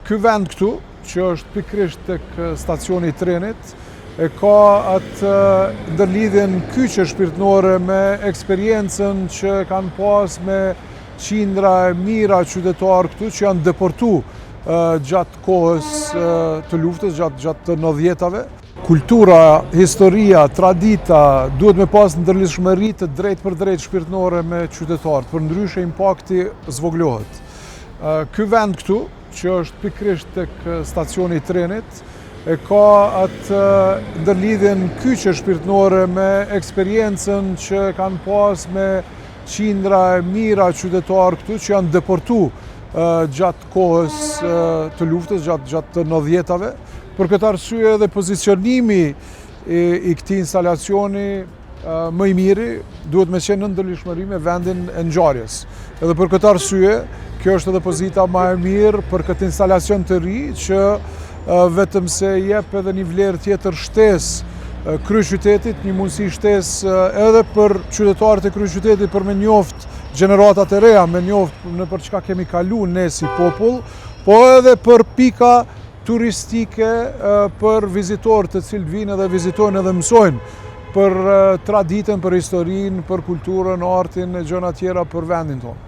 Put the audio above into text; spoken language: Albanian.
Ky vend këtu, që është pikërisht tek stacioni i trenit, e ka atë ndërlidhjen kyçe shpirtërore me eksperiencën që kanë pas me qindra e mira qytetarë këtu që janë deportuar gjatë kohës të luftës, gjatë të 90-tave. Kultura, historia, tradita duhet me pas ndërlidhshmëri të drejtë për drejtë shpirtërore me qytetarët, përndryshe impakti zvoglohet. Ky vend këtu, që është pikërisht tek stacioni i trenit, e ka atë ndërlidhjen kyçe shpirtërore me eksperiencën që kanë pas me qindra e mira qytetarë këtu që janë deportuar gjatë kohës të luftës, gjatë të 90-tave. Për këtë arsye edhe pozicionimi i këtij instalacioni më i miri duhet me qenë në ndërlidhshmëri me vendin e ngjarjes. Edhe për këtë arsye, kjo është edhe pozita më e mirë për këtë instalacion të ri që vetëm se jep edhe një vlerë tjetër shtesë kryeqytetit, një mundësi shtesë edhe për qytetarët e kryeqytetit për me njoft gjeneratat e reja, me njoft në për çka kemi kalu ne si popull, po edhe për pika turistike për vizitorët të cilët vinë dhe vizitojnë edhe mësojnë për traditën, për historinë, për kulturën, artin e gjëra tjera për vendin tonë.